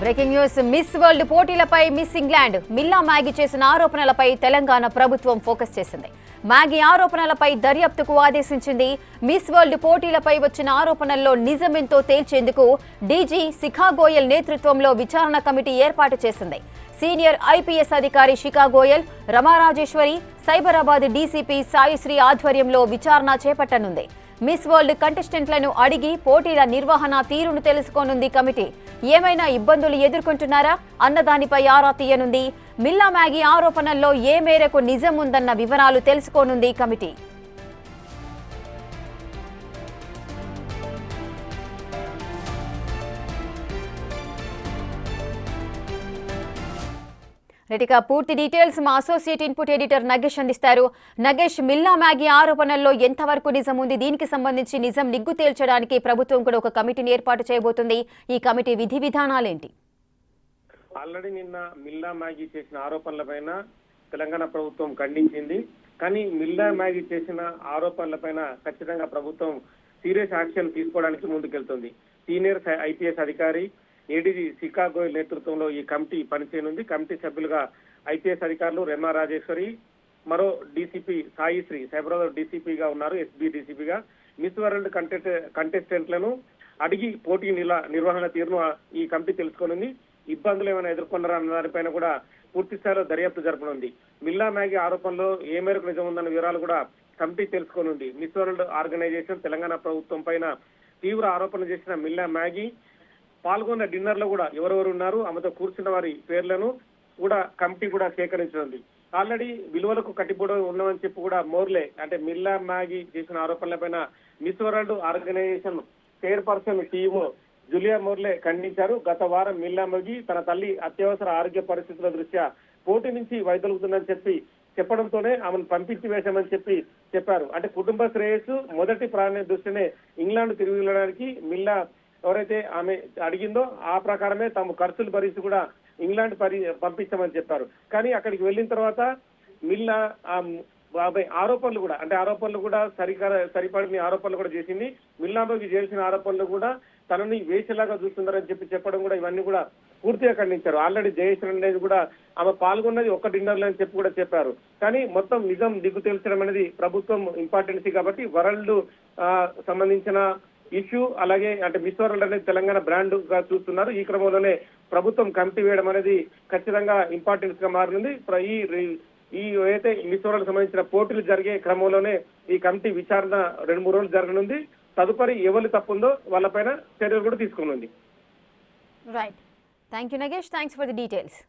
Breaking news. Miss world పోటీలపై miss England Milla Magee చేసిన ఆరోపణలపై తెలంగాణ ప్రభుత్వం ఫోకస్ చేసింది. మ్యాగీ ఆరోపణలపై దర్యాప్తుకు ఆదేశించింది. మిస్ వరల్డ్ పోటీలపై వచ్చిన ఆరోపణల్లో నిజమెంతో తేల్చేందుకు డీజీ శిఖా గోయల్ నేతృత్వంలో విచారణ కమిటీ ఏర్పాటు చేసింది. సీనియర్ ఐపీఎస్ అధికారి శిఖా గోయల్, రమారాజేశ్వరి, సైబరాబాద్ డీసీపీ సాయిశ్రీ ఆధ్వర్యంలో విచారణ చేపట్టనుంది. మిస్ వరల్డ్ కంటెస్టెంట్లను అడిగి పోటీల నిర్వహణ తీరును తెలుసుకోనుంది కమిటీ. ఏమైనా ఇబ్బందులు ఎదుర్కొంటున్నారా అన్నదానిపై ఆరా తీయనుంది. మిల్లా మ్యాగీ ఆరోపణల్లో ఏ మేరకు నిజం ఉందన్న వివరాలు తెలుసుకోనుంది కమిటీ. రెటిక పూర్తి డీటెయిల్స్ మా అసోసియేట్ ఇన్పుట్ ఎడిటర్ నగేష్ అందిస్తారు. నగేష్, మిల్లా మ్యాగీ ఆరోపణల్లో ఎంతవరకు నిజం ఉంది? దీనికి సంబంధించి నిజం నిగ్గు తేల్చడానికి ప్రభుత్వం కూడా ఒక కమిటీని ఏర్పాటు చేయబోతుంది. ఈ కమిటీ విధి విధానాలేంటి? ఆల్రెడీ నిన్న మిల్లా మ్యాగీ చేసిన ఆరోపణలపైన తెలంగాణ ప్రభుత్వం ఖండించింది. కానీ మిల్లా మ్యాగీ చేసిన ఆరోపణలపైన ఖచ్చితంగా ప్రభుత్వం సీరియస్ యాక్షన్ తీసుకోవడానికి ముందుకెళ్తుంది. సీనియర్ ఐపీఎస్ అధికారి ఏడీజీ శిఖా గోయల్ నేతృత్వంలో ఈ కమిటీ పనిచేయనుంది. కమిటీ సభ్యులుగా ఐపీఎస్ అధికారులు రెమా రాజేశ్వరి, మరో డీసీపీ సాయిశ్రీ, సైబరాబాద్ డీసీపీగా ఉన్నారు, ఎస్బీ డీసీపీగా. మిస్ వరల్డ్ కంటెస్టెంట్లను అడిగి పోటీ నిర్వహణ తీరును ఈ కమిటీ తెలుసుకోనుంది. ఇబ్బందులు ఏమైనా ఎదుర్కొన్నారా అన్న దానిపైన కూడా పూర్తి స్థాయిలో దర్యాప్తు జరపనుంది. మిల్లా మ్యాగీ ఆరోపణలో ఏ మేరకు నిజం ఉందన్న వివరాలు కూడా కమిటీ తెలుసుకోనుంది. మిస్ వరల్డ్ ఆర్గనైజేషన్ తెలంగాణ ప్రభుత్వం పైన తీవ్ర ఆరోపణలు చేసిన మిల్లా మ్యాగీ పాల్గొన్న డిన్నర్ లో కూడా ఎవరెవరు ఉన్నారు, ఆమెతో కూర్చున్న వారి పేర్లను కూడా కమిటీ కూడా సేకరించనుంది. ఆల్రెడీ విలువలకు కట్టిబడి ఉన్నామని చెప్పి కూడా మోర్లే, అంటే మిల్లా మ్యాగీ చేసిన ఆరోపణలపైన miss world organisation chairperson team Julia Morley ఖండించారు. గత వారం మిల్లా మ్యాగీ తన తల్లి అత్యవసర ఆరోగ్య పరిస్థితుల దృష్ట్యా పోటీ నుంచి వైదొలుగుతుందని చెప్పడంతోనే ఆమెను పంపించి వేశామని చెప్పారు. అంటే కుటుంబ శ్రేయస్సు మొదటి ప్రాధాన్యత దృష్టినే ఇంగ్లాండ్ తిరిగి వెళ్ళడానికి మిల్లా ఎవరైతే ఆమె అడిగిందో ఆ ప్రకారమే తాము ఖర్చులు భరించి కూడా ఇంగ్లాండ్ పంపించామని చెప్పారు. కానీ అక్కడికి వెళ్ళిన తర్వాత మిల్లా ఆరోపణలు కూడా సరిపడిన ఆరోపణలు కూడా చేసింది. మిల్లాకి చేసిన ఆరోపణలు కూడా తనని వేసేలాగా చూస్తున్నారని చెప్పడం కూడా ఇవన్నీ కూడా పూర్తిగా ఖండించారు. ఆల్రెడీ జయేశ్వరి అనేది కూడా ఆమె పాల్గొన్నది ఒక్క డిన్నర్లో అని కూడా చెప్పారు. కానీ మొత్తం నిజం దిగ్గు తేల్చడం అనేది ప్రభుత్వం ఇంపార్టెన్సీ కాబట్టి వరల్డ్ సంబంధించిన ఇష్యూ, అలాగే అంటే మిస్ వరల్డ్ అనేది తెలంగాణ బ్రాండ్ గా చూస్తున్నారు. ఈ క్రమంలోనే ప్రభుత్వం కమిటీ వేయడం అనేది ఖచ్చితంగా ఇంపార్టెన్స్ గా మారనుంది. ఈ అయితే మిస్ వరల్డ్ సంబంధించిన పోటీలు జరిగే క్రమంలోనే ఈ కమిటీ విచారణ 2-3 రోజులు జరగనుంది. తదుపరి ఎవరు తప్పుందో వాళ్ళపైన చర్యలు కూడా తీసుకోనుంది. Right, thank you Nagesh, thanks for the details.